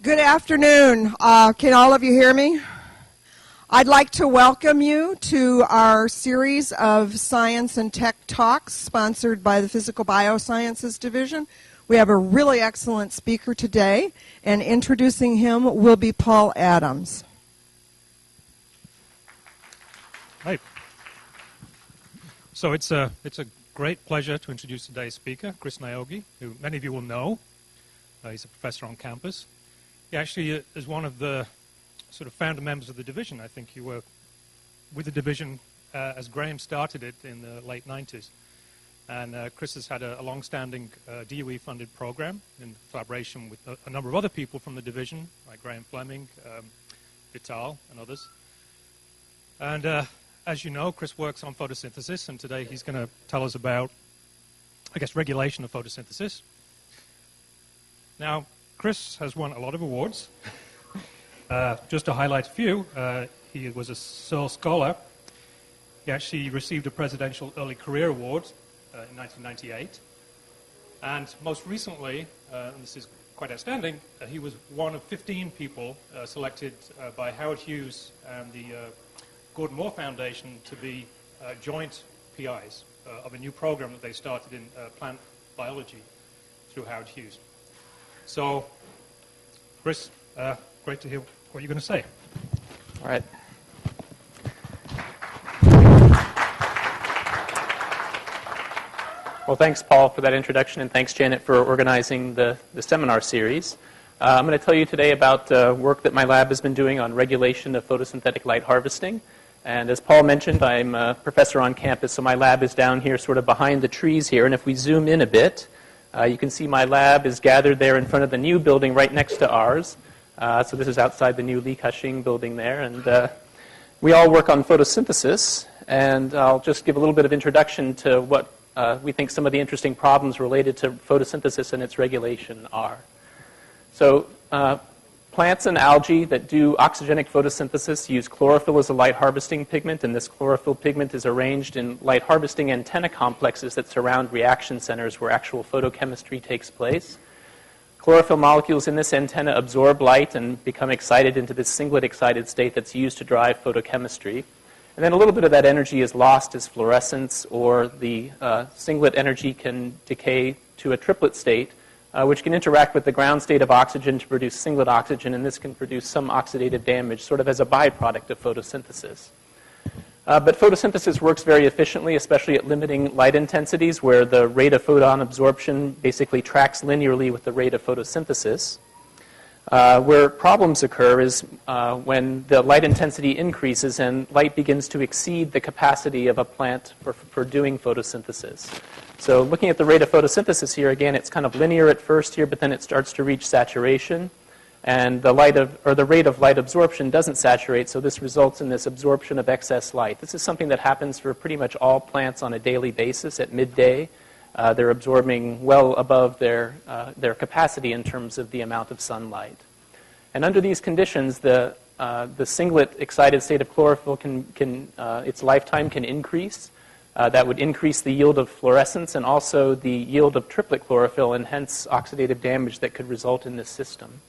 Good afternoon. Can all of you hear me? I'd like to welcome you to our series of science and tech talks sponsored by the Physical Biosciences Division. We have a really excellent speaker today, and introducing him will be Paul Adams. Hi. So it's a great pleasure to introduce today's speaker, Kris Niyogi, who many of you will know. He's a professor on campus. He actually is one of the sort of founder members of the division. I think you were with the division as Graham started it in the late 90s. And Kris has had a long-standing DOE-funded program in collaboration with a number of other people from the division, like Graham Fleming, Vital, and others. And as you know, Kris works on photosynthesis, and today he's going to tell us about, I guess, regulation of photosynthesis. Now, Kris has won a lot of awards. Just to highlight a few, he was a Searle Scholar. He actually received a Presidential Early Career Award in 1998. And most recently, and this is quite outstanding, he was one of 15 people selected by Howard Hughes and the Gordon Moore Foundation to be joint PIs of a new program that they started in plant biology through Howard Hughes. So, Kris, great to hear what you're going to say. All right. Well, thanks, Paul, for that introduction, and thanks, Janet, for organizing the seminar series. I'm going to tell you today about work that my lab has been doing on regulation of photosynthetic light harvesting. And as Paul mentioned, I'm a professor on campus, so my lab is down here sort of behind the trees here. And if we zoom in a bit, you can see my lab is gathered there in front of the new building right next to ours. So this is outside the new Li Ka-shing building there. And we all work on photosynthesis. And I'll just give a little bit of introduction to what we think some of the interesting problems related to photosynthesis and its regulation are. So plants and algae that do oxygenic photosynthesis use chlorophyll as a light harvesting pigment, and this chlorophyll pigment is arranged in light harvesting antenna complexes that surround reaction centers where actual photochemistry takes place. Chlorophyll molecules in this antenna absorb light and become excited into this singlet excited state that's used to drive photochemistry. And then a little bit of that energy is lost as fluorescence, or the singlet energy can decay to a triplet state, which can interact with the ground state of oxygen to produce singlet oxygen, and this can produce some oxidative damage sort of as a byproduct of photosynthesis. But photosynthesis works very efficiently, especially at limiting light intensities, where the rate of photon absorption basically tracks linearly with the rate of photosynthesis. Where problems occur is when the light intensity increases and light begins to exceed the capacity of a plant for doing photosynthesis. So looking at the rate of photosynthesis here, again, it's kind of linear at first here, but then it starts to reach saturation. And the rate of light absorption doesn't saturate, so this results in this absorption of excess light. This is something that happens for pretty much all plants on a daily basis at midday. They're absorbing well above their capacity in terms of the amount of sunlight. And under these conditions, the singlet excited state of chlorophyll its lifetime can increase. That would increase the yield of fluorescence and also the yield of triplet chlorophyll, and hence oxidative damage that could result in this system.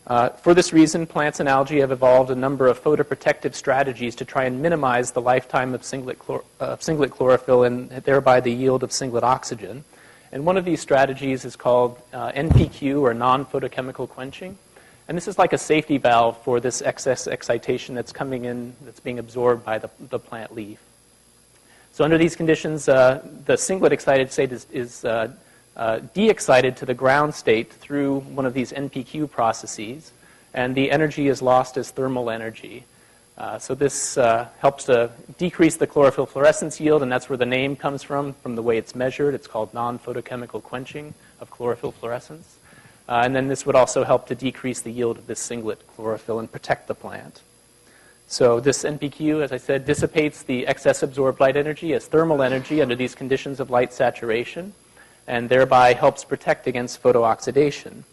For this reason, plants and algae have evolved a number of photoprotective strategies to try and minimize the lifetime of singlet chlorophyll and thereby the yield of singlet oxygen. And one of these strategies is called NPQ, or non-photochemical quenching. And this is like a safety valve for this excess excitation that's coming in, that's being absorbed by the plant leaf. So under these conditions, the singlet excited state is de-excited to the ground state through one of these NPQ processes, and the energy is lost as thermal energy. So this helps to decrease the chlorophyll fluorescence yield, and that's where the name comes from the way it's measured. It's called non-photochemical quenching of chlorophyll fluorescence. And then this would also help to decrease the yield of this singlet chlorophyll and protect the plant. So this NPQ, as I said, dissipates the excess absorbed light energy as thermal energy under these conditions of light saturation, and thereby helps protect against photooxidation.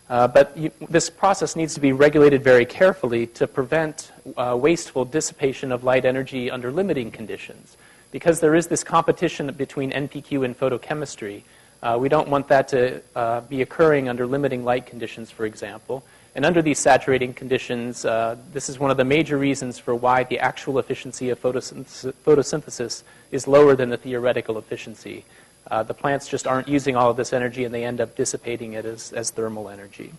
But this process needs to be regulated very carefully to prevent wasteful dissipation of light energy under limiting conditions. Because there is this competition between NPQ and photochemistry, We don't want that to be occurring under limiting light conditions, for example. And under these saturating conditions, this is one of the major reasons for why the actual efficiency of photosynthesis is lower than the theoretical efficiency. The plants just aren't using all of this energy, and they end up dissipating it as thermal energy.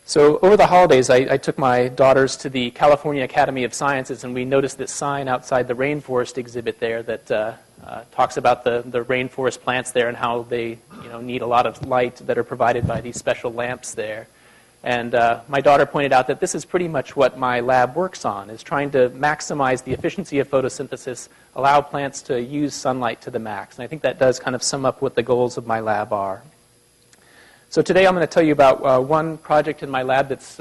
So over the holidays, I took my daughters to the California Academy of Sciences, and we noticed this sign outside the rainforest exhibit there that talks about the rainforest plants there and how they need a lot of light that are provided by these special lamps there. And my daughter pointed out that this is pretty much what my lab works on, is trying to maximize the efficiency of photosynthesis, allow plants to use sunlight to the max. And I think that does kind of sum up what the goals of my lab are. So today I'm going to tell you about one project in my lab that's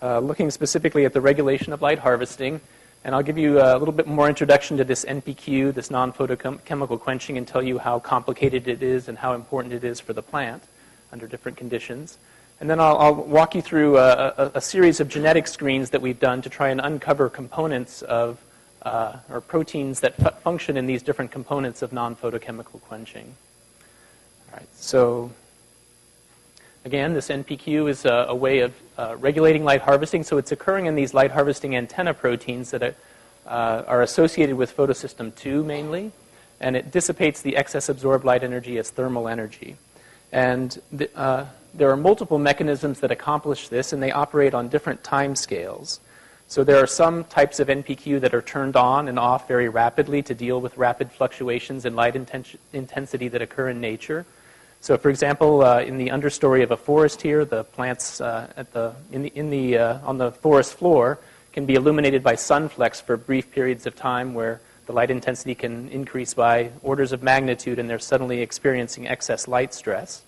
looking specifically at the regulation of light harvesting. And I'll give you a little bit more introduction to this NPQ, this non-photochemical quenching, and tell you how complicated it is and how important it is for the plant under different conditions. And then I'll walk you through a series of genetic screens that we've done to try and uncover components of, or proteins that function in these different components of non-photochemical quenching. All right, so again, this NPQ is a way of regulating light harvesting. So it's occurring in these light harvesting antenna proteins that are associated with photosystem 2 mainly. And it dissipates the excess absorbed light energy as thermal energy. And there are multiple mechanisms that accomplish this, and they operate on different time scales. So there are some types of NPQ that are turned on and off very rapidly to deal with rapid fluctuations in light intensity that occur in nature. So, for example, in the understory of a forest here, the plants on the forest floor can be illuminated by sunflex for brief periods of time where the light intensity can increase by orders of magnitude and they're suddenly experiencing excess light stress.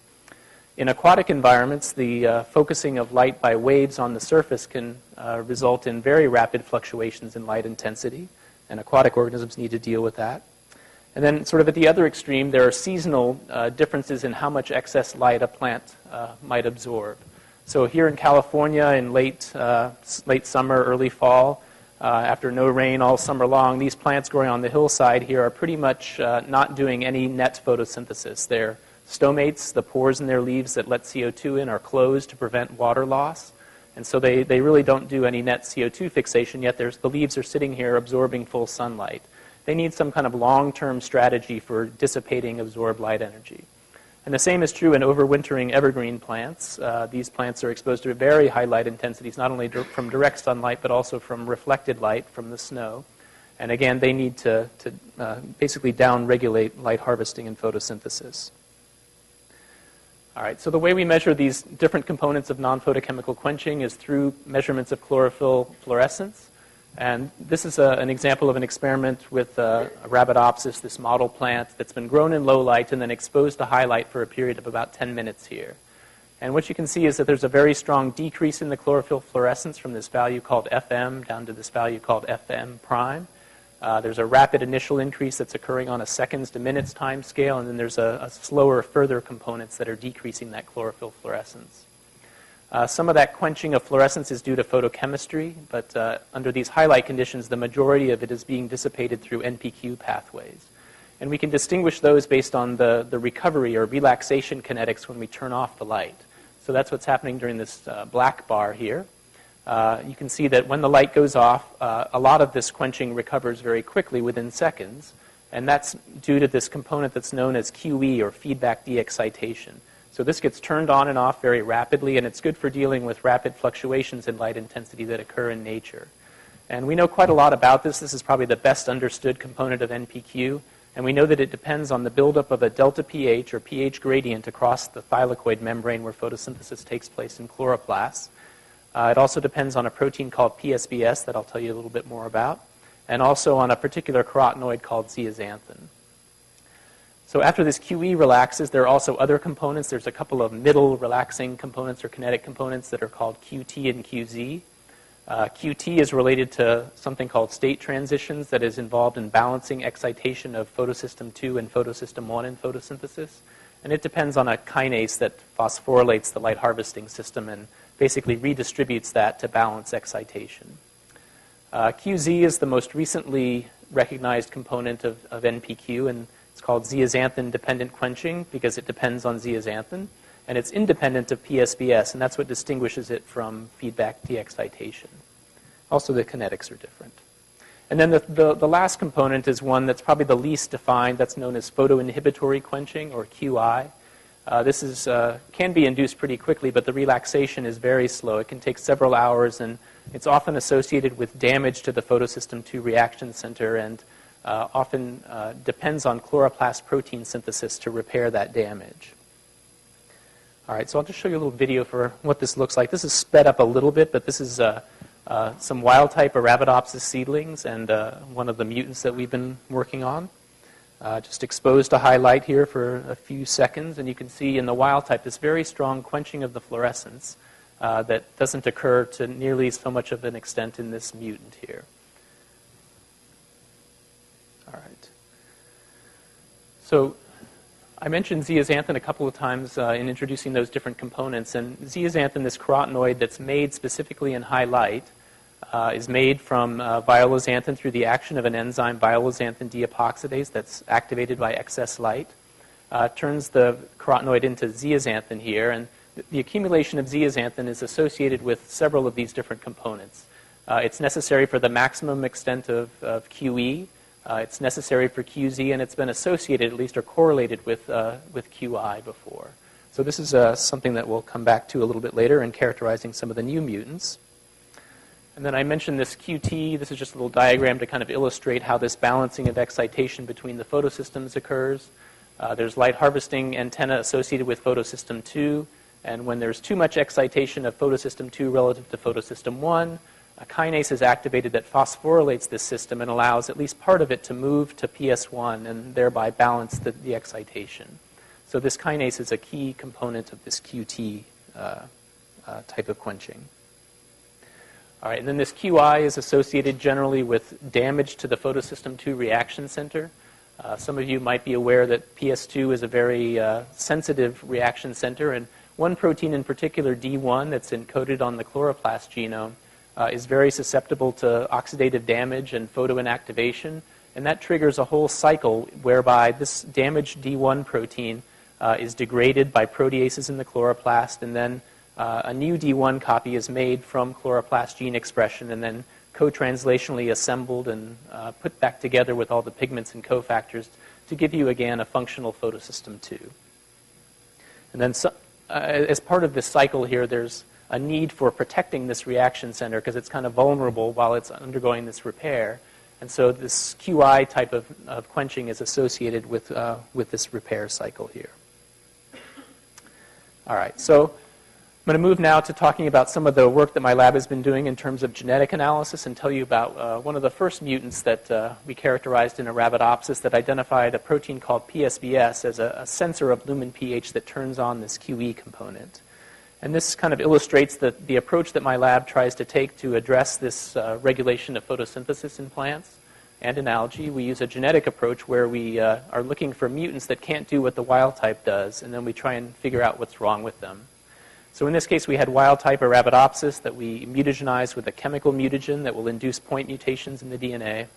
In aquatic environments, the focusing of light by waves on the surface can result in very rapid fluctuations in light intensity, and aquatic organisms need to deal with that. And then sort of at the other extreme, there are seasonal differences in how much excess light a plant might absorb. So here in California in late summer, early fall, after no rain all summer long, these plants growing on the hillside here are pretty much not doing any net photosynthesis. They're stomates, the pores in their leaves that let CO2 in are closed to prevent water loss. And so they really don't do any net CO2 fixation, yet the leaves are sitting here absorbing full sunlight. They need some kind of long-term strategy for dissipating absorbed light energy. And the same is true in overwintering evergreen plants. These plants are exposed to very high light intensities, not only from direct sunlight, but also from reflected light from the snow. And again, they need to basically down-regulate light harvesting and photosynthesis. All right, so the way we measure these different components of non-photochemical quenching is through measurements of chlorophyll fluorescence. And this is an example of an experiment with Arabidopsis, this model plant that's been grown in low light and then exposed to high light for a period of about 10 minutes here. And what you can see is that there's a very strong decrease in the chlorophyll fluorescence from this value called FM down to this value called FM prime. There's a rapid initial increase that's occurring on a seconds to minutes time scale, and then there's a slower further components that are decreasing that chlorophyll fluorescence. Some of that quenching of fluorescence is due to photochemistry, but under these highlight conditions, the majority of it is being dissipated through NPQ pathways. And we can distinguish those based on the recovery or relaxation kinetics when we turn off the light. So that's what's happening during this black bar here. You can see that when the light goes off, a lot of this quenching recovers very quickly within seconds, and that's due to this component that's known as QE, or feedback de-excitation. So this gets turned on and off very rapidly, and it's good for dealing with rapid fluctuations in light intensity that occur in nature. And we know quite a lot about this. This is probably the best understood component of NPQ, and we know that it depends on the buildup of a delta pH, or pH gradient, across the thylakoid membrane where photosynthesis takes place in chloroplasts. It also depends on a protein called PSBS that I'll tell you a little bit more about, and also on a particular carotenoid called zeaxanthin. So after this QE relaxes, there are also other components. There's a couple of middle relaxing components or kinetic components that are called QT and QZ. QT is related to something called state transitions that is involved in balancing excitation of photosystem 2 and photosystem 1 in photosynthesis. And it depends on a kinase that phosphorylates the light harvesting system and basically redistributes that to balance excitation. QZ is the most recently recognized component of NPQ, and It's called zeaxanthin-dependent quenching because it depends on zeaxanthin, and it's independent of PSBS, and that's what distinguishes it from feedback de-excitation. Also, the kinetics are different. And then the last component is one that's probably the least defined. That's known as photoinhibitory quenching, or QI. This can be induced pretty quickly, but the relaxation is very slow. It can take several hours, and it's often associated with damage to the photosystem II reaction center, and often depends on chloroplast protein synthesis to repair that damage. All right, so I'll just show you a little video for what this looks like. This is sped up a little bit, but this is some wild-type Arabidopsis seedlings and one of the mutants that we've been working on. Just exposed to high light here for a few seconds, and you can see in the wild-type this very strong quenching of the fluorescence that doesn't occur to nearly so much of an extent in this mutant here. All right. So I mentioned zeaxanthin a couple of times in introducing those different components. And zeaxanthin, this carotenoid that's made specifically in high light, is made from violozanthin through the action of an enzyme, violozanthin deepoxidase, that's activated by excess light. Turns the carotenoid into zeaxanthin here. And the accumulation of zeaxanthin is associated with several of these different components. It's necessary for the maximum extent of QE. It's necessary for QZ, and it's been associated, at least, or correlated with QI before. So this is something that we'll come back to a little bit later in characterizing some of the new mutants. And then I mentioned this QT. This is just a little diagram to kind of illustrate how this balancing of excitation between the photosystems occurs. There's light harvesting antenna associated with photosystem 2, and when there's too much excitation of photosystem 2 relative to photosystem 1, a kinase is activated that phosphorylates this system and allows at least part of it to move to PS1 and thereby balance the excitation. So this kinase is a key component of this QT type of quenching. All right, and then this QI is associated generally with damage to the photosystem 2 reaction center. Some of you might be aware that PS2 is a very sensitive reaction center, and one protein in particular, D1, that's encoded on the chloroplast genome, is very susceptible to oxidative damage and photoinactivation, and that triggers a whole cycle whereby this damaged D1 protein is degraded by proteases in the chloroplast, and then a new D1 copy is made from chloroplast gene expression and then co-translationally assembled and put back together with all the pigments and cofactors to give you, again, a functional photosystem 2. And then as part of this cycle here, there's a need for protecting this reaction center because it's kind of vulnerable while it's undergoing this repair. And so this QI type of quenching is associated with this repair cycle here. All right, so I'm going to move now to talking about some of the work that my lab has been doing in terms of genetic analysis and tell you about one of the first mutants that we characterized in Arabidopsis that identified a protein called PSBS as a sensor of lumen pH that turns on this QE component. And this kind of illustrates the approach that my lab tries to take to address this regulation of photosynthesis in plants and in algae. We use a genetic approach where we are looking for mutants that can't do what the wild type does, and then we try and figure out what's wrong with them. So in this case, we had wild-type Arabidopsis that we mutagenized with a chemical mutagen that will induce point mutations in the DNA.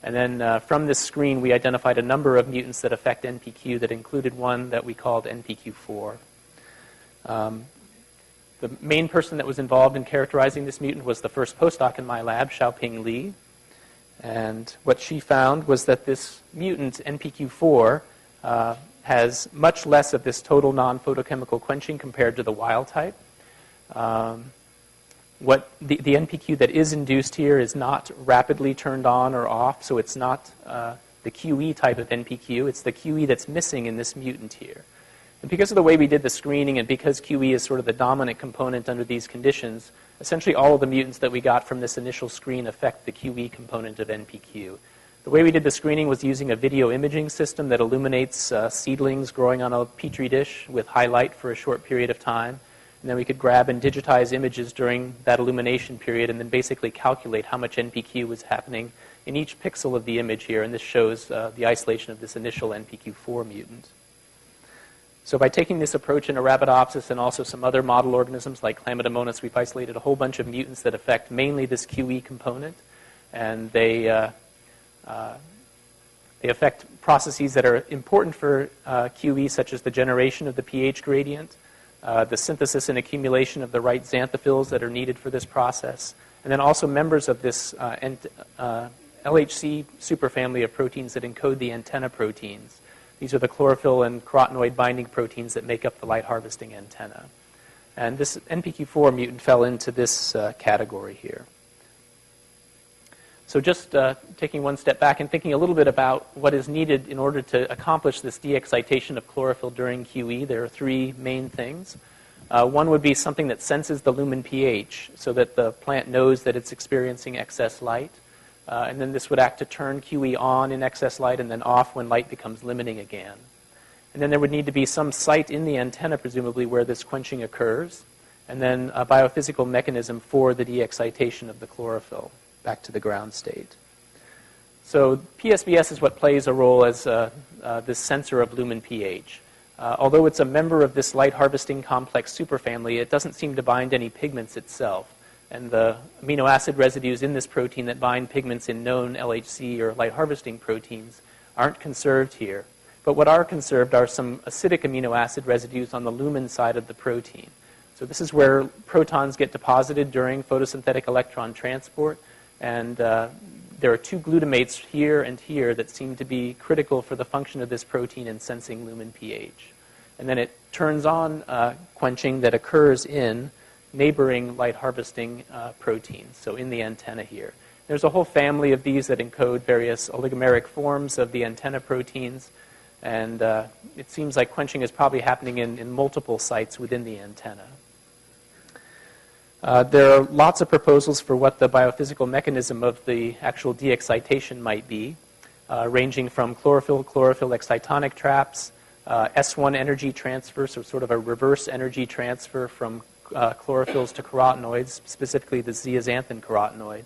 And then from this screen, we identified a number of mutants that affect NPQ that included one that we called NPQ4. The main person that was involved in characterizing this mutant was the first postdoc in my lab, Xiaoping Li. And what she found was that this mutant, NPQ4, has much less of this total non-photochemical quenching compared to the wild type. What the NPQ that is induced here is not rapidly turned on or off, so it's not the QE type of NPQ. It's the QE that's missing in this mutant here. And because of the way we did the screening and because QE is sort of the dominant component under these conditions, essentially all of the mutants that we got from this initial screen affect the QE component of NPQ. The way we did the screening was using a video imaging system that illuminates seedlings growing on a petri dish with high light for a short period of time. And then we could grab and digitize images during that illumination period and then basically calculate how much NPQ was happening in each pixel of the image here. And this shows the isolation of this initial NPQ4 mutant. So by taking this approach in Arabidopsis and also some other model organisms like Chlamydomonas, we've isolated a whole bunch of mutants that affect mainly this QE component. And they They affect processes that are important for QE, such as the generation of the pH gradient, the synthesis and accumulation of the right xanthophylls that are needed for this process, and then also members of this LHC superfamily of proteins that encode the antenna proteins. These are the chlorophyll and carotenoid binding proteins that make up the light harvesting antenna. And this NPQ4 mutant fell into this category here. So just taking one step back and thinking a little bit about what is needed in order to accomplish this de-excitation of chlorophyll during QE, there are three main things. One would be something that senses the lumen pH so that the plant knows that it's experiencing excess light. And then this would act to turn QE on in excess light and then off when light becomes limiting again. And then there would need to be some site in the antenna, presumably, where this quenching occurs, and then a biophysical mechanism for the de-excitation of the chlorophyll back to the ground state. So PSBS is what plays a role as this sensor of lumen pH. Although it's a member of this light harvesting complex superfamily, it doesn't seem to bind any pigments itself. And the amino acid residues in this protein that bind pigments in known LHC or light harvesting proteins aren't conserved here. But what are conserved are some acidic amino acid residues on the lumen side of the protein. So this is where protons get deposited during photosynthetic electron transport. And there are two glutamates here and here that seem to be critical for the function of this protein in sensing lumen pH. And then it turns on quenching that occurs in neighboring light harvesting proteins, so in the antenna here. There's a whole family of these that encode various oligomeric forms of the antenna proteins, and it seems like quenching is probably happening in multiple sites within the antenna. There are lots of proposals for what the biophysical mechanism of the actual de-excitation might be, ranging from chlorophyll excitonic traps, S1 energy transfer, so sort of a reverse energy transfer from chlorophylls to carotenoids, specifically the zeaxanthin carotenoid.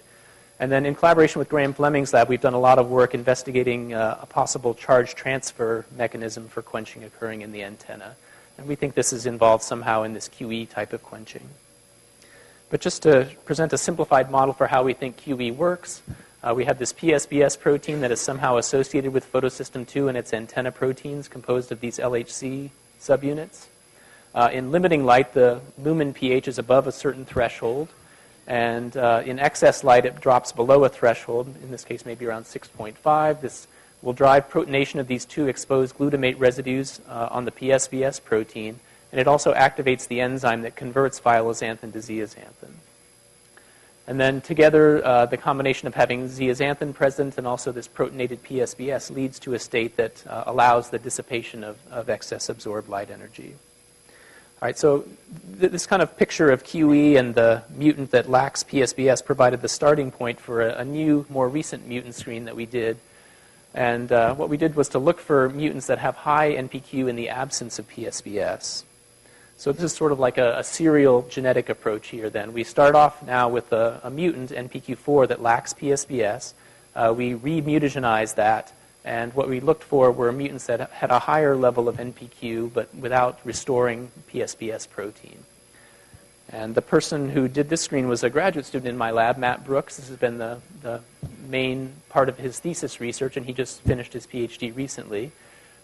And then in collaboration with Graham Fleming's lab, we've done a lot of work investigating a possible charge transfer mechanism for quenching occurring in the antenna. And we think this is involved somehow in this QE type of quenching. But just to present a simplified model for how we think QE works, we have this PSBS protein that is somehow associated with photosystem 2 and its antenna proteins composed of these LHC subunits. In limiting light, the lumen pH is above a certain threshold, and in excess light, it drops below a threshold, in this case maybe around 6.5. This will drive protonation of these two exposed glutamate residues on the PSBS protein, and it also activates the enzyme that converts phyloxanthin to zeaxanthin. And then together, the combination of having zeaxanthin present and also this protonated PSBS leads to a state that allows the dissipation of excess absorbed light energy. All right, so this kind of picture of QE and the mutant that lacks PSBS provided the starting point for a new, more recent mutant screen that we did. And what we did was to look for mutants that have high NPQ in the absence of PSBS. So this is sort of like a serial genetic approach here then. We start off now with a mutant, NPQ4, that lacks PSBS. We remutagenize that, and what we looked for were mutants that had a higher level of NPQ but without restoring PSBS protein. And the person who did this screen was a graduate student in my lab, Matt Brooks. This has been the main part of his thesis research, and he just finished his PhD recently.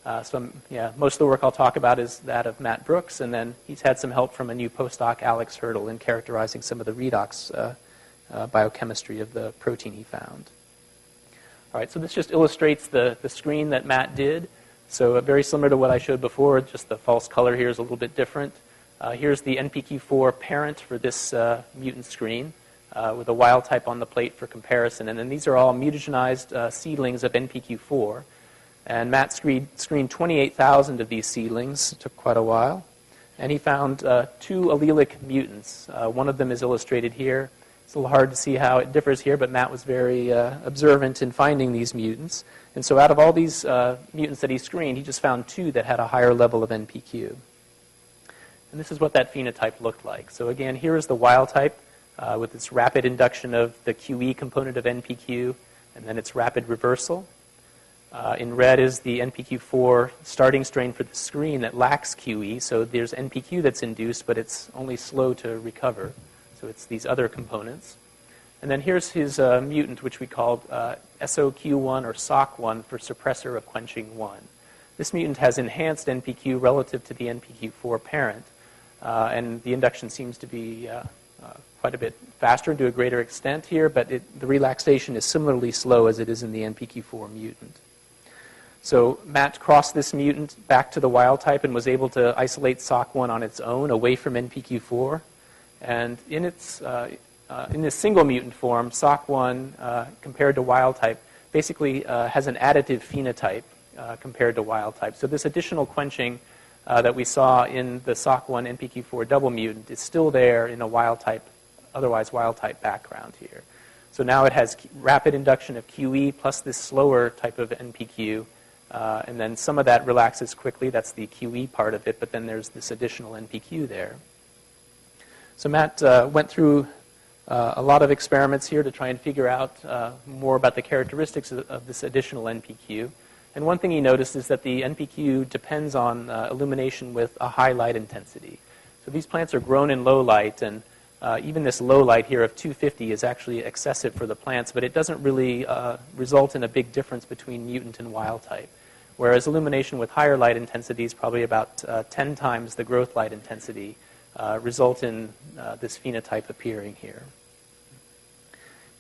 Most of the work I'll talk about is that of Matt Brooks, and then he's had some help from a new postdoc, Alex Hurdle, in characterizing some of the redox biochemistry of the protein he found. All right, so this just illustrates the screen that Matt did. So very similar to what I showed before, just the false color here is a little bit different. Here's the NPQ4 parent for this mutant screen with a wild type on the plate for comparison. And then these are all mutagenized seedlings of NPQ4. And Matt screened 28,000 of these seedlings. It took quite a while. And he found two allelic mutants. One of them is illustrated here. It's a little hard to see how it differs here, but Matt was very observant in finding these mutants. And so out of all these mutants that he screened, he just found two that had a higher level of NPQ. And this is what that phenotype looked like. So again, here is the wild type with its rapid induction of the QE component of NPQ, and then its rapid reversal. In red is the NPQ4 starting strain for the screen that lacks QE. So there's NPQ that's induced, but it's only slow to recover. So it's these other components. And then here's his mutant, which we called SOQ1 or SOC1 for suppressor of quenching 1. This mutant has enhanced NPQ relative to the NPQ4 parent, and the induction seems to be quite a bit faster and to a greater extent here, but the relaxation is similarly slow as it is in the NPQ4 mutant. So Matt crossed this mutant back to the wild type and was able to isolate SOC1 on its own away from NPQ4. And in this single mutant form, SOC1 compared to wild type basically has an additive phenotype compared to wild type. So this additional quenching that we saw in the SOC1 NPQ4 double mutant is still there in a wild type, otherwise wild type background here. So now it has rapid induction of QE plus this slower type of NPQ, and then some of that relaxes quickly. That's the QE part of it, but then there's this additional NPQ there. So Matt went through a lot of experiments here to try and figure out more about the characteristics of this additional NPQ. And one thing he noticed is that the NPQ depends on illumination with a high light intensity. So these plants are grown in low light, and even this low light here of 250 is actually excessive for the plants, but it doesn't really result in a big difference between mutant and wild type. Whereas illumination with higher light intensities, probably about 10 times the growth light intensity, result in this phenotype appearing here.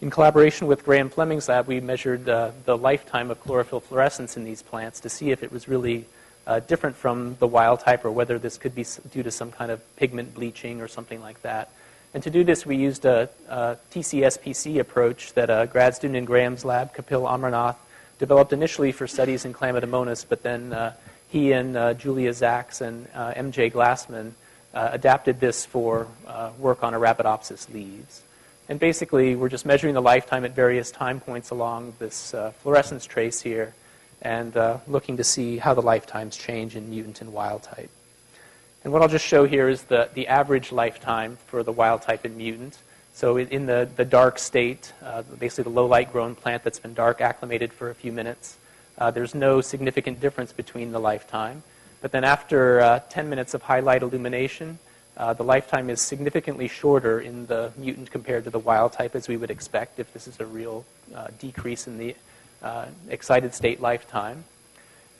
In collaboration with Graham Fleming's lab, we measured the lifetime of chlorophyll fluorescence in these plants to see if it was really different from the wild type or whether this could be due to some kind of pigment bleaching or something like that. And to do this, we used a TCSPC approach that a grad student in Graham's lab, Kapil Amarnath, developed initially for studies in Chlamydomonas, but then he and Julia Zaks and MJ Glassman adapted this for work on Arabidopsis leaves. And basically, we're just measuring the lifetime at various time points along this fluorescence trace here and looking to see how the lifetimes change in mutant and wild type. And what I'll just show here is the average lifetime for the wild type and mutant. So in the dark state, basically the low light grown plant that's been dark acclimated for a few minutes, there's no significant difference between the lifetime. But then after 10 minutes of high light illumination, the lifetime is significantly shorter in the mutant compared to the wild type, as we would expect if this is a real decrease in the excited state lifetime.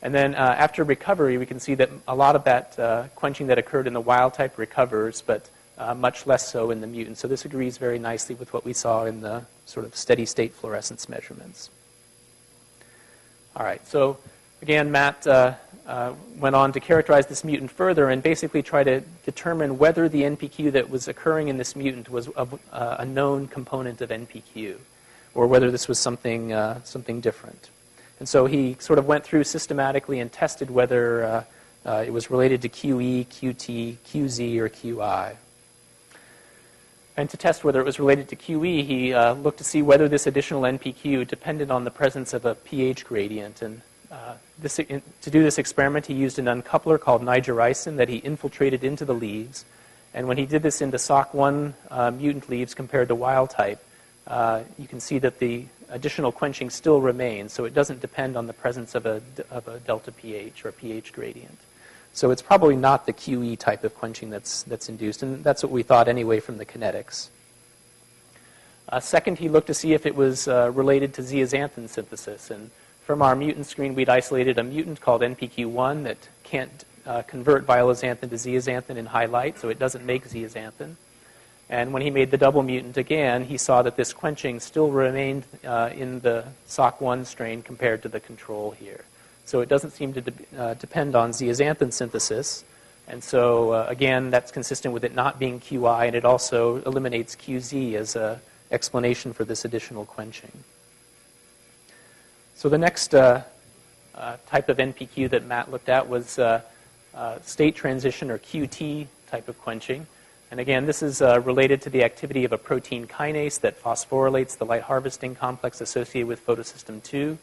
And then after recovery, we can see that a lot of that quenching that occurred in the wild type recovers, but much less so in the mutant. So this agrees very nicely with what we saw in the sort of steady state fluorescence measurements. All right, so again, Matt went on to characterize this mutant further and basically try to determine whether the NPQ that was occurring in this mutant was a known component of NPQ, or whether this was something different. And so he sort of went through systematically and tested whether it was related to QE, QT, QZ, or QI. And to test whether it was related to QE, he looked to see whether this additional NPQ depended on the presence of a pH gradient. And to do this experiment, he used an uncoupler called nigericin that he infiltrated into the leaves. And when he did this into SOC1 mutant leaves compared to wild type, you can see that the additional quenching still remains, so it doesn't depend on the presence of a delta pH or pH gradient. So it's probably not the QE type of quenching that's induced, and that's what we thought anyway from the kinetics. Second, he looked to see if it was related to zeaxanthin synthesis, and from our mutant screen, we'd isolated a mutant called NPQ1 that can't convert violozanthin to zeaxanthin in high light, so it doesn't make zeaxanthin. And when he made the double mutant again, he saw that this quenching still remained in the SOC1 strain compared to the control here. So it doesn't seem to depend on zeaxanthin synthesis. And so, again, that's consistent with it not being QI, and it also eliminates QZ as an explanation for this additional quenching. So the next type of NPQ that Matt looked at was state transition, or QT type of quenching. And again, this is related to the activity of a protein kinase that phosphorylates the light harvesting complex associated with photosystem 2.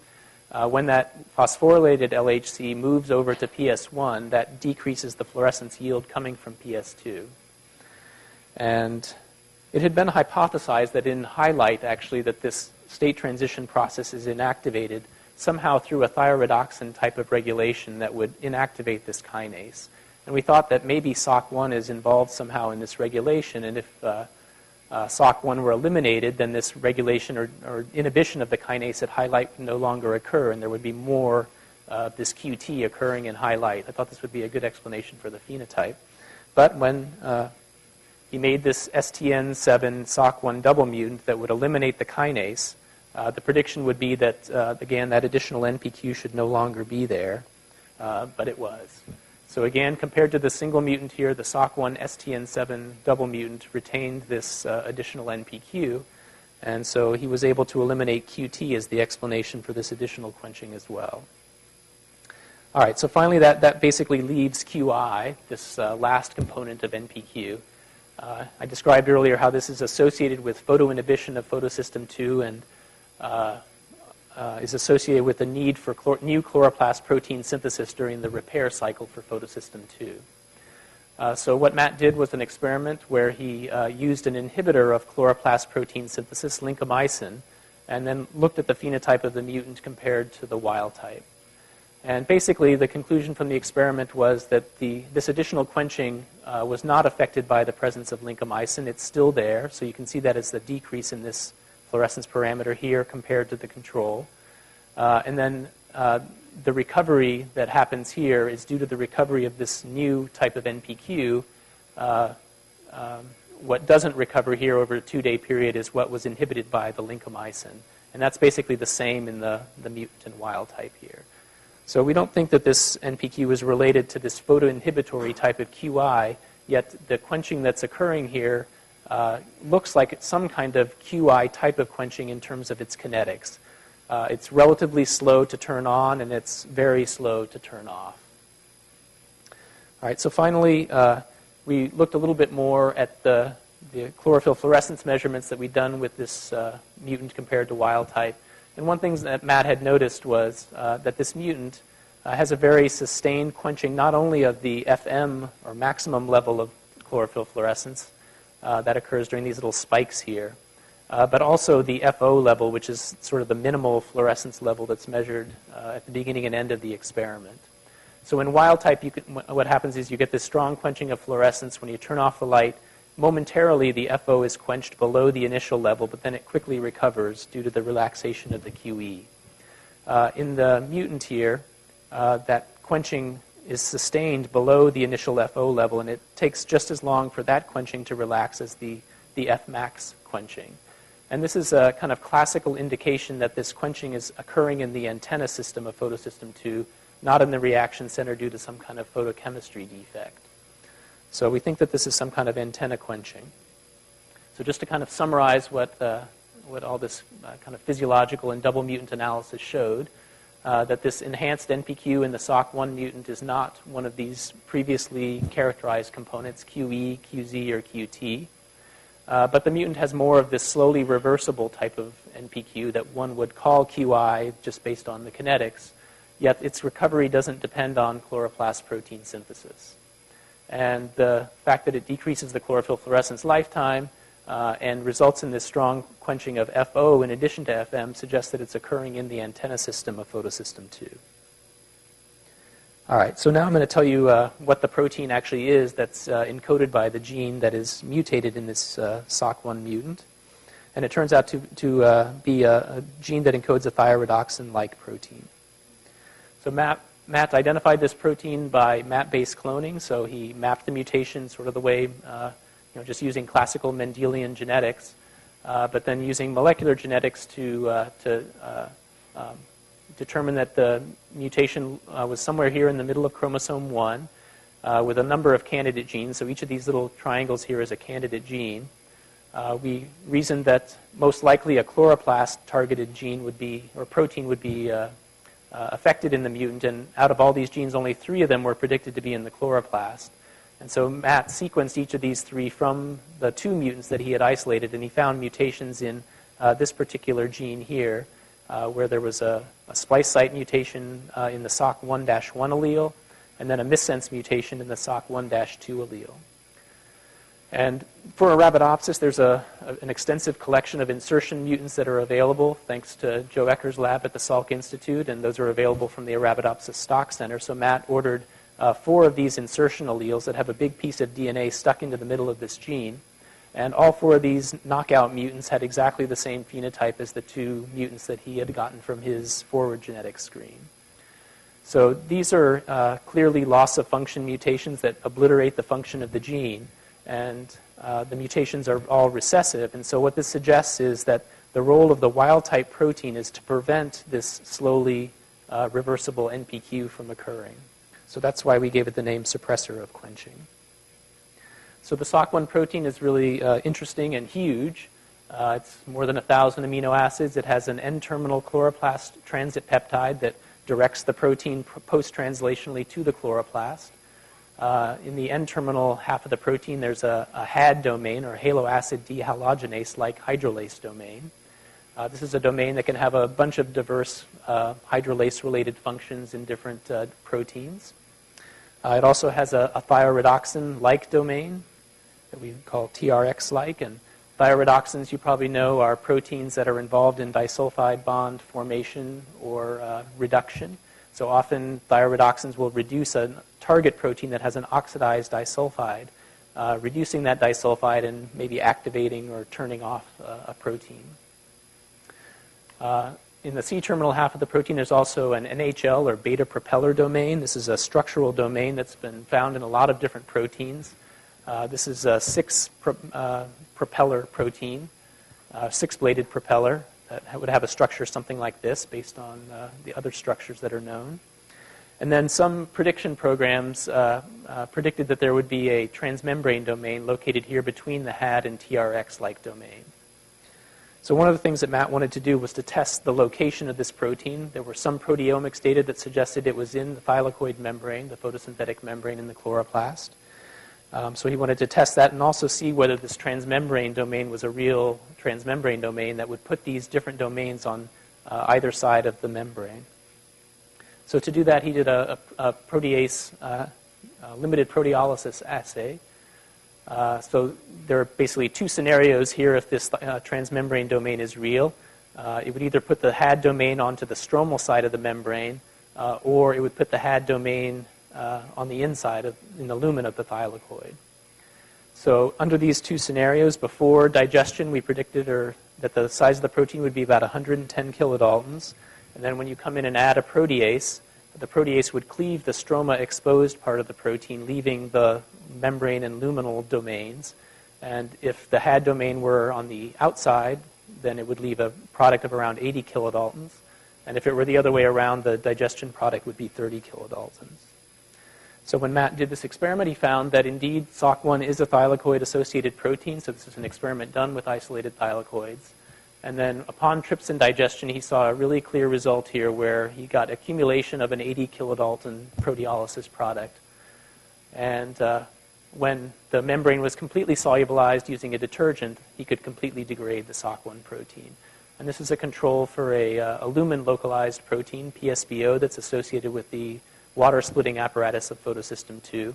When that phosphorylated LHC moves over to PS1, that decreases the fluorescence yield coming from PS2. And it had been hypothesized that in high light, actually, that this state transition process is inactivated somehow through a thyroidoxin type of regulation that would inactivate this kinase. And we thought that maybe SOC1 is involved somehow in this regulation, and if SOC1 were eliminated, then this regulation or inhibition of the kinase at highlight would no longer occur, and there would be more this QT occurring in highlight. I thought this would be a good explanation for the phenotype. But when he made this STN7 SOC1 double mutant that would eliminate the kinase, the prediction would be that, again, that additional NPQ should no longer be there, but it was. So again, compared to the single mutant here, the SOC1 STN7 double mutant retained this additional NPQ, and so he was able to eliminate QT as the explanation for this additional quenching as well. All right, so finally that basically leaves QI, this last component of NPQ. I described earlier how this is associated with photoinhibition of photosystem 2 and is associated with the need for new chloroplast protein synthesis during the repair cycle for photosystem 2. So what Matt did was an experiment where he used an inhibitor of chloroplast protein synthesis, lincomycin, and then looked at the phenotype of the mutant compared to the wild type. And basically, the conclusion from the experiment was that this additional quenching was not affected by the presence of lincomycin. It's still there, so you can see that as the decrease in this fluorescence parameter here compared to the control. And then the recovery that happens here is due to the recovery of this new type of NPQ. What doesn't recover here over a 2-day period is what was inhibited by the lincomycin. And that's basically the same in the mutant and wild type here. So we don't think that this NPQ is related to this photoinhibitory type of QI, yet the quenching that's occurring here looks like it's some kind of QI type of quenching in terms of its kinetics. It's relatively slow to turn on, and it's very slow to turn off. All right, so finally, we looked a little bit more at the chlorophyll fluorescence measurements that we'd done with this mutant compared to wild type. And one thing that Matt had noticed was that this mutant has a very sustained quenching not only of the FM, or maximum level of chlorophyll fluorescence, that occurs during these little spikes here, but also the FO level, which is sort of the minimal fluorescence level that's measured at the beginning and end of the experiment. So in wild type, what happens is you get this strong quenching of fluorescence. When you turn off the light, momentarily the FO is quenched below the initial level, but then it quickly recovers due to the relaxation of the QE. In the mutant here, that quenching is sustained below the initial FO level, and it takes just as long for that quenching to relax as the Fmax quenching. And this is a kind of classical indication that this quenching is occurring in the antenna system of photosystem 2, not in the reaction center due to some kind of photochemistry defect. So we think that this is some kind of antenna quenching. So just to kind of summarize what all this kind of physiological and double mutant analysis showed, that this enhanced NPQ in the SOC1 mutant is not one of these previously characterized components, QE, QZ, or QT. But the mutant has more of this slowly reversible type of NPQ that one would call QI just based on the kinetics, yet its recovery doesn't depend on chloroplast protein synthesis. And the fact that it decreases the chlorophyll fluorescence lifetime and results in this strong quenching of FO in addition to FM suggests that it's occurring in the antenna system of photosystem 2. All right, so now I'm going to tell you what the protein actually is that's encoded by the gene that is mutated in this SOC1 mutant. And it turns out to be a gene that encodes a thyroidoxin-like protein. So Matt identified this protein by map-based cloning, so he mapped the mutation sort of the way, just using classical Mendelian genetics, but then using molecular genetics to determine that the mutation was somewhere here in the middle of chromosome 1 with a number of candidate genes. So each of these little triangles here is a candidate gene. We reasoned that most likely a chloroplast-targeted gene would be, or protein would be affected in the mutant, and out of all these genes, only 3 of them were predicted to be in the chloroplast. And so Matt sequenced each of these 3 from the 2 mutants that he had isolated, and he found mutations in this particular gene here, where there was a splice site mutation in the SOC1-1 allele, and then a missense mutation in the SOC1-2 allele. And for Arabidopsis, there's an extensive collection of insertion mutants that are available, thanks to Joe Ecker's lab at the Salk Institute, and those are available from the Arabidopsis Stock Center. So Matt ordered 4 of these insertion alleles that have a big piece of DNA stuck into the middle of this gene. And all 4 of these knockout mutants had exactly the same phenotype as the 2 mutants that he had gotten from his forward genetic screen. So these are clearly loss-of-function mutations that obliterate the function of the gene. And the mutations are all recessive. And so what this suggests is that the role of the wild-type protein is to prevent this slowly reversible NPQ from occurring. So that's why we gave it the name suppressor of quenching. So the SOC1 protein is really interesting and huge. It's more than 1,000 amino acids. It has an N-terminal chloroplast transit peptide that directs the protein post-translationally to the chloroplast. In the N-terminal half of the protein, there's a HAD domain, or haloacid dehalogenase-like hydrolase domain. This is a domain that can have a bunch of diverse hydrolase-related functions in different proteins. It also has a thioredoxin-like domain that we call TRX-like. And thioredoxins, you probably know, are proteins that are involved in disulfide bond formation or reduction. So often thioredoxins will reduce a target protein that has an oxidized disulfide, reducing that disulfide and maybe activating or turning off a protein. In the C-terminal half of the protein, there's also an NHL, or beta propeller domain. This is a structural domain that's been found in a lot of different proteins. This is a propeller protein, six-bladed propeller, that would have a structure something like this based on the other structures that are known. And then some prediction programs predicted that there would be a transmembrane domain located here between the HAD and TRX-like domain. So one of the things that Matt wanted to do was to test the location of this protein. There were some proteomics data that suggested it was in the thylakoid membrane, the photosynthetic membrane in the chloroplast. So he wanted to test that and also see whether this transmembrane domain was a real transmembrane domain that would put these different domains on either side of the membrane. So to do that, he did a protease limited proteolysis assay. So there are basically 2 scenarios here if this transmembrane domain is real. It would either put the HAD domain onto the stromal side of the membrane, or it would put the HAD domain on the inside in the lumen of the thylakoid. So under these 2 scenarios, before digestion, we predicted that the size of the protein would be about 110 kilodaltons. And then when you come in and add a protease, the protease would cleave the stroma-exposed part of the protein, leaving the membrane and luminal domains. And if the HAD domain were on the outside, then it would leave a product of around 80 kilodaltons. And if it were the other way around, the digestion product would be 30 kilodaltons. So when Matt did this experiment, he found that indeed SOC1 is a thylakoid-associated protein. So this is an experiment done with isolated thylakoids. And then upon trypsin digestion, he saw a really clear result here where he got accumulation of an 80 kilodalton proteolysis product. And when the membrane was completely solubilized using a detergent, he could completely degrade the SOC1 protein. And this is a control for a lumen-localized protein, PSBO, that's associated with the water-splitting apparatus of photosystem II.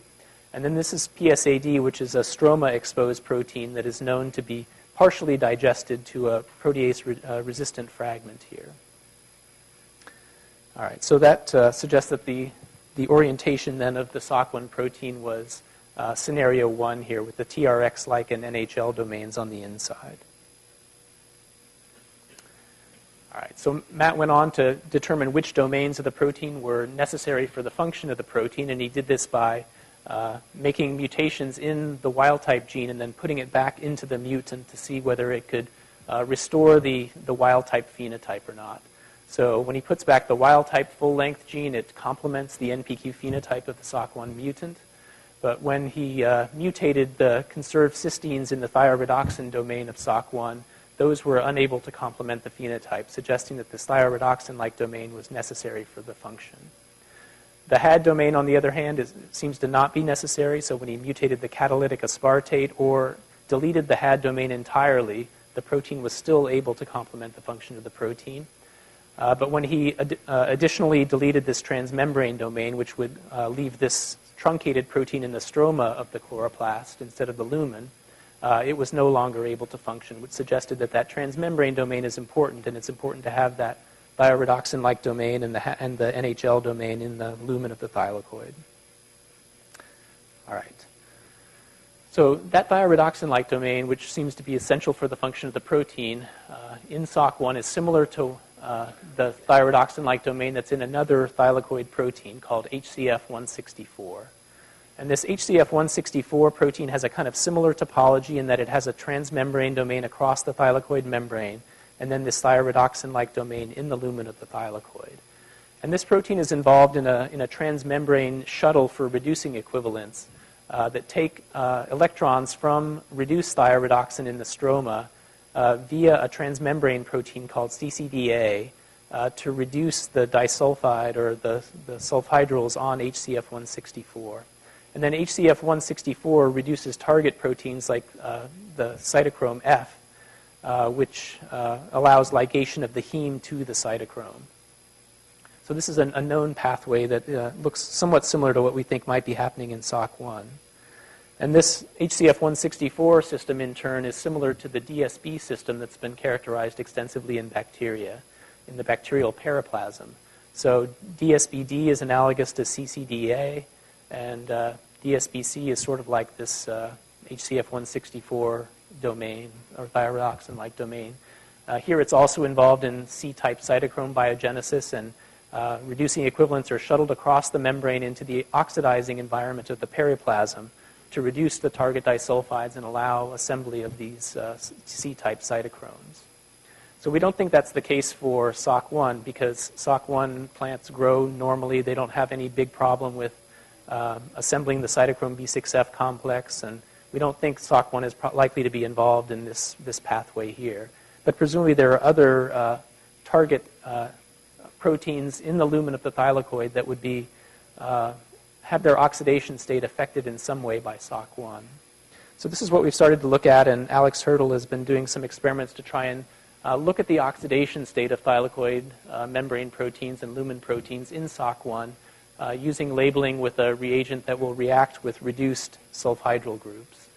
And then this is PSAD, which is a stroma-exposed protein that is known to be partially digested to a protease-resistant fragment here. All right, so that suggests that the orientation then of the SOC1 protein was scenario 1 here with the TRX-like and NHL domains on the inside. All right, so Matt went on to determine which domains of the protein were necessary for the function of the protein, and he did this by making mutations in the wild-type gene and then putting it back into the mutant to see whether it could restore the wild-type phenotype or not. So when he puts back the wild-type full-length gene, it complements the NPQ phenotype of the SOC1 mutant. But when he mutated the conserved cysteines in the thioredoxin domain of SOC1, those were unable to complement the phenotype, suggesting that this thioredoxin-like domain was necessary for the function. The HAD domain, on the other hand, seems to not be necessary, so when he mutated the catalytic aspartate or deleted the HAD domain entirely, the protein was still able to complement the function of the protein. But when he additionally deleted this transmembrane domain, which would leave this truncated protein in the stroma of the chloroplast instead of the lumen, it was no longer able to function, which suggested that that transmembrane domain is important, and it's important to have that thioredoxin-like domain and the NHL domain in the lumen of the thylakoid. All right. So that thioredoxin-like domain, which seems to be essential for the function of the protein, in SOC1 is similar to the thioredoxin-like domain that's in another thylakoid protein called HCF164. And this HCF164 protein has a kind of similar topology in that it has a transmembrane domain across the thylakoid membrane, and then this thioredoxin-like domain in the lumen of the thylakoid. And this protein is involved in a transmembrane shuttle for reducing equivalents that take electrons from reduced thioredoxin in the stroma via a transmembrane protein called CCDA to reduce the disulfide or the sulfhydryls on HCF164. And then HCF164 reduces target proteins like the cytochrome F, which allows ligation of the heme to the cytochrome. So this is a known pathway that looks somewhat similar to what we think might be happening in SOC1. And this HCF164 system, in turn, is similar to the DSB system that's been characterized extensively in bacteria, in the bacterial periplasm. So DSBD is analogous to CCDA, and DSBC is sort of like this HCF164 domain, or thioredoxin-like domain. Here it's also involved in C-type cytochrome biogenesis, and reducing equivalents are shuttled across the membrane into the oxidizing environment of the periplasm to reduce the target disulfides and allow assembly of these C-type cytochromes. So we don't think that's the case for SOC1 because SOC1 plants grow normally. They don't have any big problem with assembling the cytochrome B6F complex, and we don't think SOC1 is likely to be involved in this pathway here. But presumably there are other target proteins in the lumen of the thylakoid that would be have their oxidation state affected in some way by SOC1. So this is what we've started to look at, and Alex Hurdle has been doing some experiments to try and look at the oxidation state of thylakoid membrane proteins and lumen proteins in SOC1 using labeling with a reagent that will react with reduced sulfhydryl groups.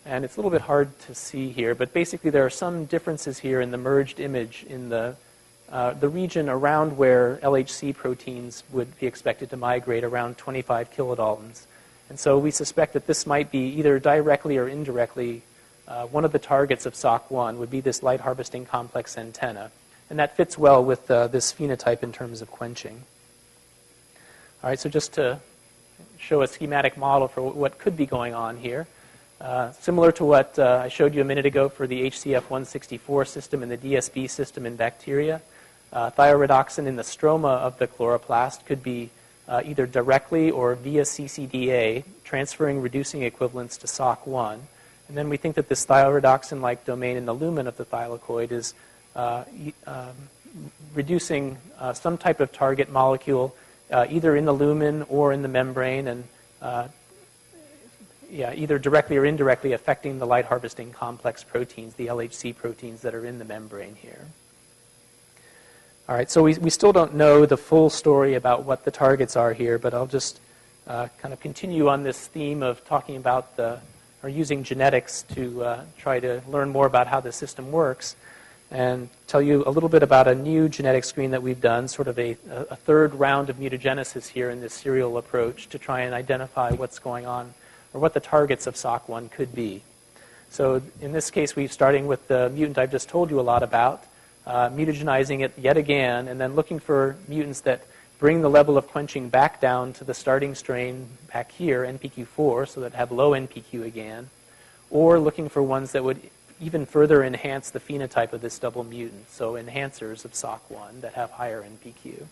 And it's a little bit hard to see here, but basically there are some differences here in the merged image in the region around where LHC proteins would be expected to migrate, around 25 kilodaltons. And so we suspect that this might be either directly or indirectly one of the targets of SOC1 would be this light harvesting complex antenna. And that fits well with this phenotype in terms of quenching. All right, so just to show a schematic model for what could be going on here. Similar to what I showed you a minute ago for the HCF164 system and the DSB system in bacteria, thioredoxin in the stroma of the chloroplast could be either directly or via CCDA, transferring reducing equivalents to SOC1. And then we think that this thioredoxin-like domain in the lumen of the thylakoid is reducing some type of target molecule either in the lumen or in the membrane, and either directly or indirectly affecting the light harvesting complex proteins, the LHC proteins that are in the membrane here. All right, so we still don't know the full story about what the targets are here, but I'll just kind of continue on this theme of talking about or using genetics to try to learn more about how the system works, and tell you a little bit about a new genetic screen that we've done, sort of a third round of mutagenesis here in this serial approach to try and identify what's going on or what the targets of SOC1 could be. So in this case, we're starting with the mutant I've just told you a lot about, mutagenizing it yet again, and then looking for mutants that bring the level of quenching back down to the starting strain back here, NPQ4, so that have low NPQ again, or looking for ones that would even further enhance the phenotype of this double mutant, so enhancers of SOC1 that have higher NPQ.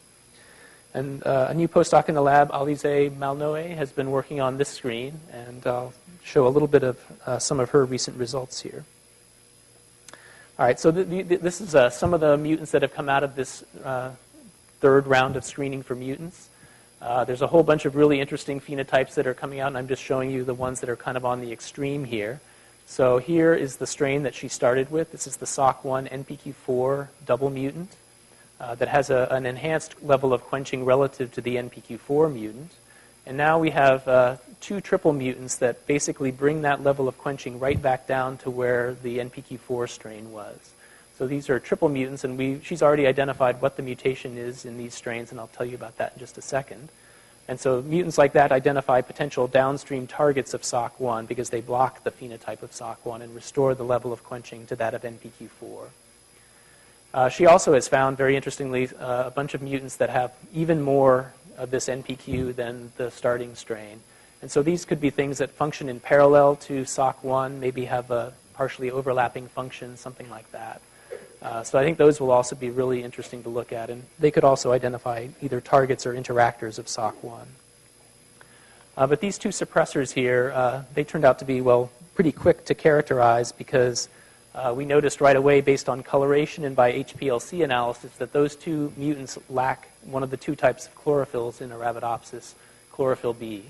And a new postdoc in the lab, Alize Malnoe, has been working on this screen, and I'll show a little bit of some of her recent results here. All right, so this is some of the mutants that have come out of this third round of screening for mutants. There's a whole bunch of really interesting phenotypes that are coming out, and I'm just showing you the ones that are kind of on the extreme here. So here is the strain that she started with. This is the SOC1 NPQ4 double mutant that has an enhanced level of quenching relative to the NPQ4 mutant. And now we have two triple mutants that basically bring that level of quenching right back down to where the NPQ4 strain was. So these are triple mutants, and she's already identified what the mutation is in these strains, and I'll tell you about that in just a second. And so mutants like that identify potential downstream targets of SOC1 because they block the phenotype of SOC1 and restore the level of quenching to that of NPQ4. She also has found, very interestingly, a bunch of mutants that have even more of this NPQ than the starting strain. And so these could be things that function in parallel to SOC1, maybe have a partially overlapping function, something like that. So I think those will also be really interesting to look at. And they could also identify either targets or interactors of SOC1. But these two suppressors here, they turned out to be, well, pretty quick to characterize because we noticed right away, based on coloration and by HPLC analysis, that those two mutants lack one of the two types of chlorophylls in Arabidopsis, chlorophyll B.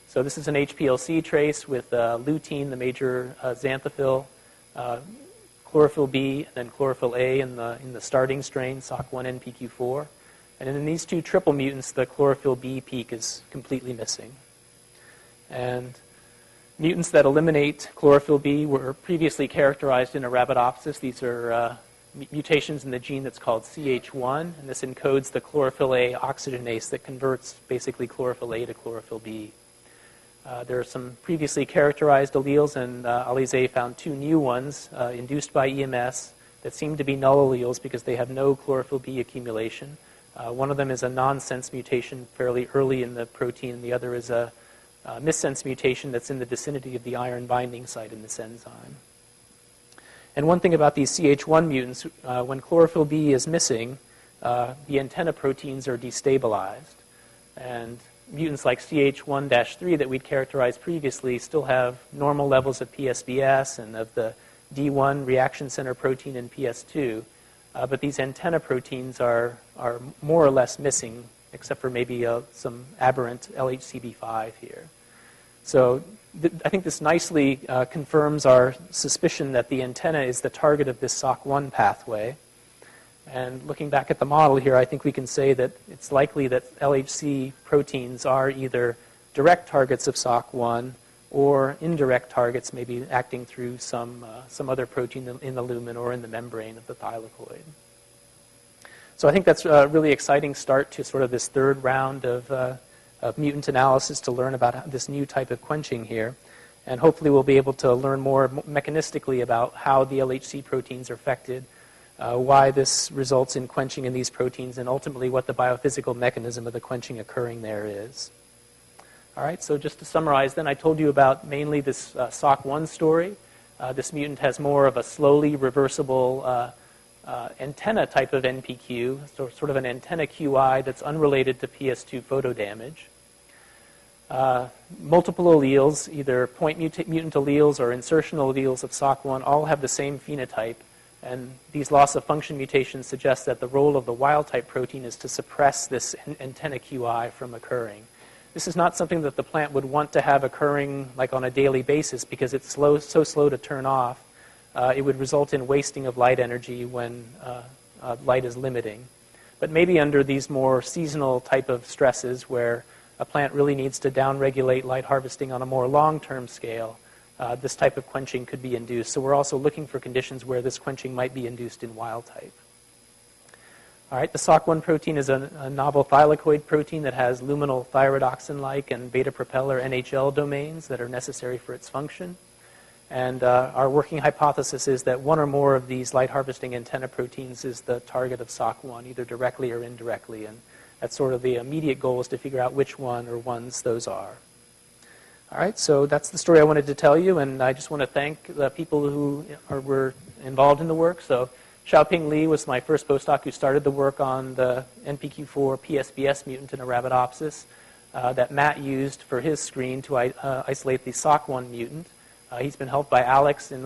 So this is an HPLC trace with lutein, the major xanthophyll, chlorophyll B, and then chlorophyll A in the starting strain, SOC1 NPQ4. And in these two triple mutants, the chlorophyll B peak is completely missing. And mutants that eliminate chlorophyll B were previously characterized in Arabidopsis. These are mutations in the gene that's called CH1, and this encodes the chlorophyll A oxygenase that converts basically chlorophyll A to chlorophyll B. There are some previously characterized alleles, and Alizé found two new ones induced by EMS that seem to be null alleles because they have no chlorophyll B accumulation. One of them is a nonsense mutation fairly early in the protein, and the other is a missense mutation that's in the vicinity of the iron binding site in this enzyme. And one thing about these CH1 mutants, when chlorophyll B is missing, the antenna proteins are destabilized. And mutants like CH1-3 that we'd characterized previously still have normal levels of PSBS and of the D1 reaction center protein in PS2, but these antenna proteins are more or less missing, except for maybe some aberrant LHCb5 here. So I think this nicely confirms our suspicion that the antenna is the target of this SOC1 pathway. And looking back at the model here, I think we can say that it's likely that LHC proteins are either direct targets of SOC1 or indirect targets, maybe acting through some other protein in the lumen or in the membrane of the thylakoid. So I think that's a really exciting start to sort of this third round of mutant analysis to learn about this new type of quenching here. And hopefully we'll be able to learn more mechanistically about how the LHC proteins are affected, why this results in quenching in these proteins, and ultimately what the biophysical mechanism of the quenching occurring there is. All right, so just to summarize then, I told you about mainly this SOC1 story. This mutant has more of a slowly reversible antenna type of NPQ, so sort of an antenna QI that's unrelated to PS2 photo damage. Multiple alleles, either point mutant alleles or insertional alleles of SOC1, all have the same phenotype. And these loss of function mutations suggest that the role of the wild type protein is to suppress this antenna QI from occurring. This is not something that the plant would want to have occurring like on a daily basis because it's so slow to turn off. It would result in wasting of light energy when light is limiting. But maybe under these more seasonal type of stresses where a plant really needs to downregulate light harvesting on a more long-term scale, this type of quenching could be induced. So we're also looking for conditions where this quenching might be induced in wild type. All right, the SOC1 protein is a novel thylakoid protein that has luminal thyrodoxin-like and beta propeller NHL domains that are necessary for its function. And our working hypothesis is that one or more of these light harvesting antenna proteins is the target of SOC1, either directly or indirectly. And that's sort of the immediate goal, is to figure out which one or ones those are. All right, so that's the story I wanted to tell you, and I just want to thank the people who were involved in the work. So Xiaoping Li was my first postdoc who started the work on the NPQ4 PSBS mutant in Arabidopsis that Matt used for his screen to isolate the SOC1 mutant. He's been helped by Alex in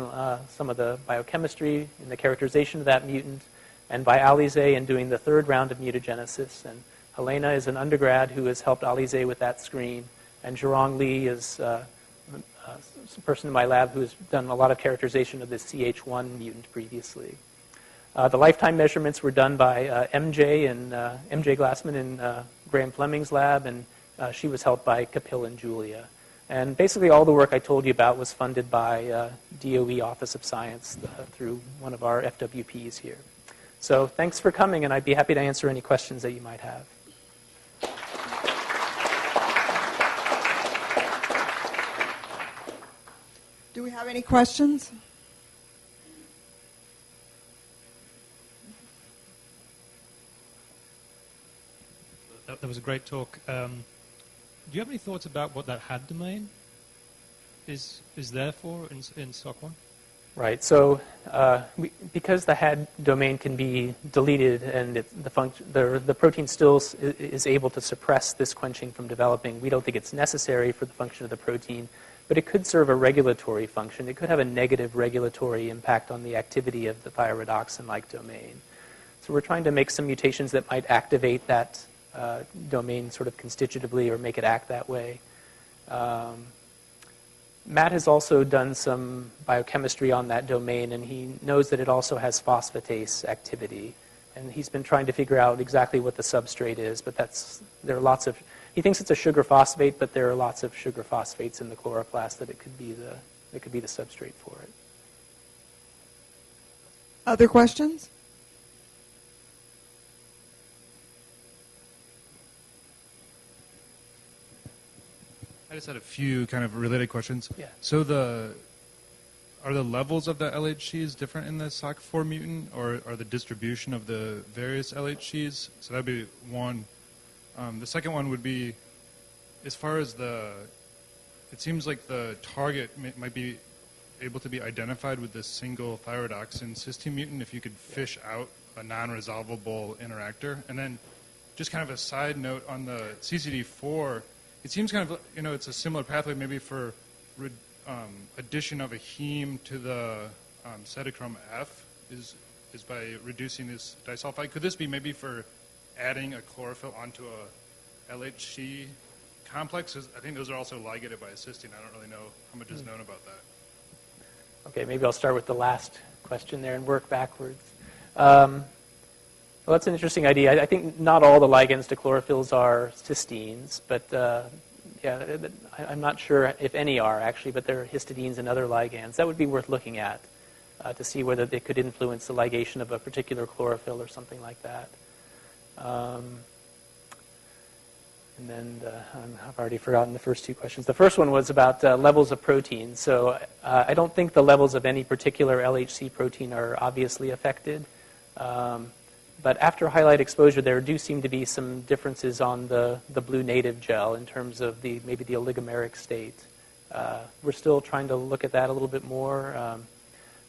some of the biochemistry in the characterization of that mutant, and by Alizé in doing the third round of mutagenesis. And Helena is an undergrad who has helped Alizé with that screen. And Zhirong Li is a person in my lab who has done a lot of characterization of this CH1 mutant previously. The lifetime measurements were done by MJ Glassman in Graham Fleming's lab, and she was helped by Kapil and Julia. And basically all the work I told you about was funded by DOE Office of Science through one of our FWPs here. So thanks for coming, and I'd be happy to answer any questions that you might have. Do we have any questions? That was a great talk. Do you have any thoughts about what that had domain is there for in SOC 1? Right. So because the had domain can be deleted and the protein still is able to suppress this quenching from developing, we don't think it's necessary for the function of the protein, but it could serve a regulatory function. It could have a negative regulatory impact on the activity of the thyroidoxin-like domain. So we're trying to make some mutations that might activate that domain sort of constitutively or make it act that way. Matt has also done some biochemistry on that domain, and he knows that it also has phosphatase activity. And he's been trying to figure out exactly what the substrate is, but there are lots of, he thinks it's a sugar phosphate, but there are lots of sugar phosphates in the chloroplast that it could be the substrate for it. Other questions? I just had a few kind of related questions. Yeah. So are the levels of the LHCs different in the SOC4 mutant, or are the distribution of the various LHCs? So that'd be one. The second one would be, as far as it seems like the target might be able to be identified with this single thyroidoxin cysteine mutant if you could fish out a non-resolvable interactor. And then just kind of a side note on the CCD4, it seems kind of, it's a similar pathway maybe for addition of a heme to the cytochrome F is by reducing this disulfide. Could this be maybe for adding a chlorophyll onto a LHC complex? I think those are also ligated by a cysteine. I don't really know how much is known about that. Okay, maybe I'll start with the last question there and work backwards. Well, that's an interesting idea. I think not all the ligands to chlorophylls are cysteines, but yeah, I'm not sure if any are actually, but there are histidines and other ligands. That would be worth looking at to see whether they could influence the ligation of a particular chlorophyll or something like that. And then I've already forgotten the first two questions. The first one was about levels of protein. So I don't think the levels of any particular LHC protein are obviously affected. But after highlight exposure, there do seem to be some differences on the blue native gel in terms of maybe the oligomeric state. We're still trying to look at that a little bit more.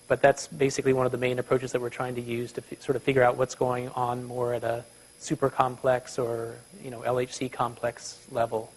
But that's basically one of the main approaches that we're trying to use to sort of figure out what's going on more at a super complex or LHC complex level.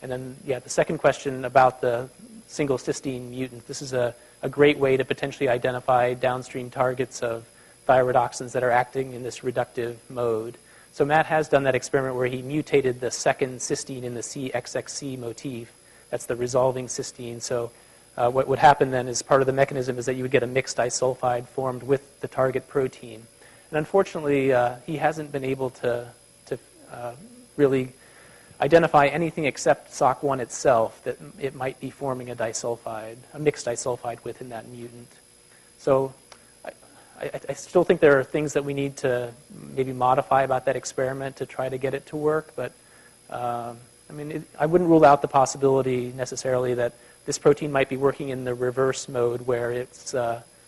And then, yeah, the second question about the single cysteine mutant. This is a great way to potentially identify downstream targets of thyroidoxins that are acting in this reductive mode. So Matt has done that experiment where he mutated the second cysteine in the CXXC motif. That's the resolving cysteine. So what would happen then is part of the mechanism is that you would get a mixed disulfide formed with the target protein. And unfortunately, he hasn't been able to really identify anything except SOC1 itself that it might be forming a disulfide, a mixed disulfide within that mutant. So I still think there are things that we need to maybe modify about that experiment to try to get it to work, but I wouldn't rule out the possibility necessarily that this protein might be working in the reverse mode where it's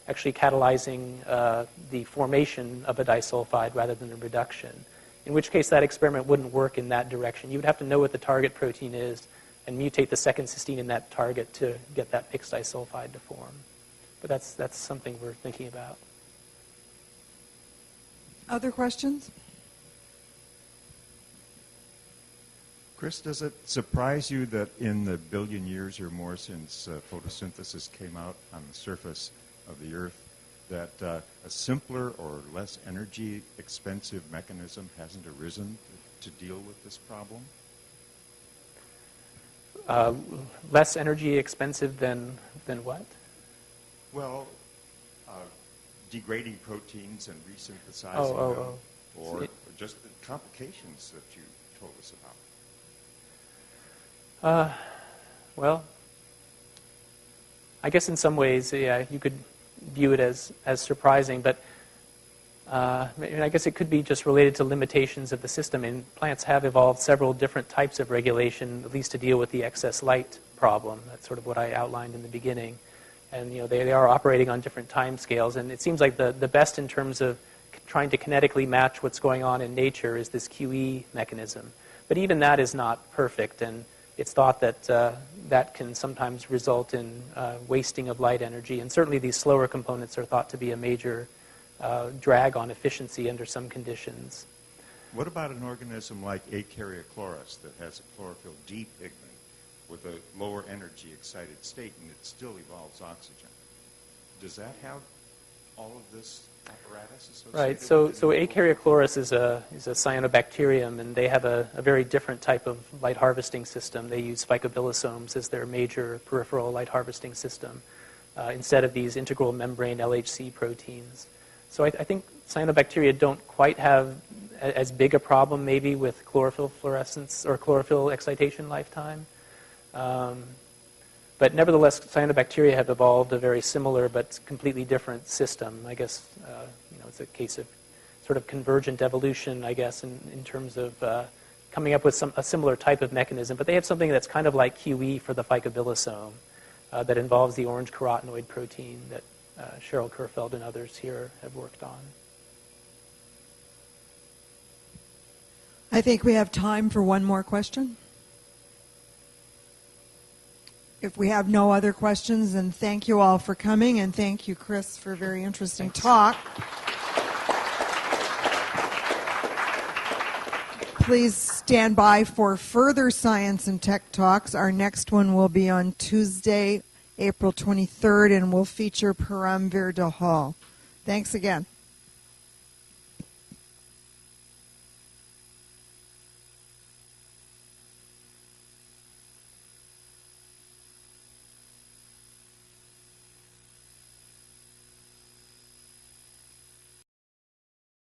actually catalyzing the formation of a disulfide rather than a reduction, in which case that experiment wouldn't work in that direction. You would have to know what the target protein is and mutate the second cysteine in that target to get that mixed disulfide to form. But that's something we're thinking about. Other questions? Kris, does it surprise you that in the billion years or more since photosynthesis came out on the surface of the Earth, that a simpler or less energy expensive mechanism hasn't arisen to deal with this problem? Less energy expensive than what? Well, degrading proteins and resynthesizing them, or just the complications that you told us about. Well, I guess in some ways, yeah, you could view it as surprising, but I guess it could be just related to limitations of the system. And plants have evolved several different types of regulation, at least to deal with the excess light problem. That's sort of what I outlined in the beginning. And they are operating on different time scales. And it seems like the best in terms of trying to kinetically match what's going on in nature is this QE mechanism. But even that is not perfect, and it's thought that that can sometimes result in wasting of light energy. And certainly these slower components are thought to be a major drag on efficiency under some conditions. What about an organism like Acaryochloris that has a chlorophyll D pigment with a lower energy excited state and it still evolves oxygen? Does that have all of this apparatus associated Right. So with it? Acaryochloris is a cyanobacterium, and they have a very different type of light harvesting system. They use phycobilisomes as their major peripheral light harvesting system instead of these integral membrane LHC proteins. So I think cyanobacteria don't quite have as big a problem maybe with chlorophyll fluorescence or chlorophyll excitation lifetime. But nevertheless, cyanobacteria have evolved a very similar but completely different system. I guess it's a case of sort of convergent evolution, I guess, in terms of coming up with a similar type of mechanism. But they have something that's kind of like QE for the phycobilisome that involves the orange carotenoid protein that Cheryl Kerfeld and others here have worked on. I think we have time for one more question. If we have no other questions, then thank you all for coming, and thank you, Kris, for a very interesting talk. Please stand by for further science and tech talks. Our next one will be on Tuesday, April 23rd, and will feature Param Vir Hall. Thanks again.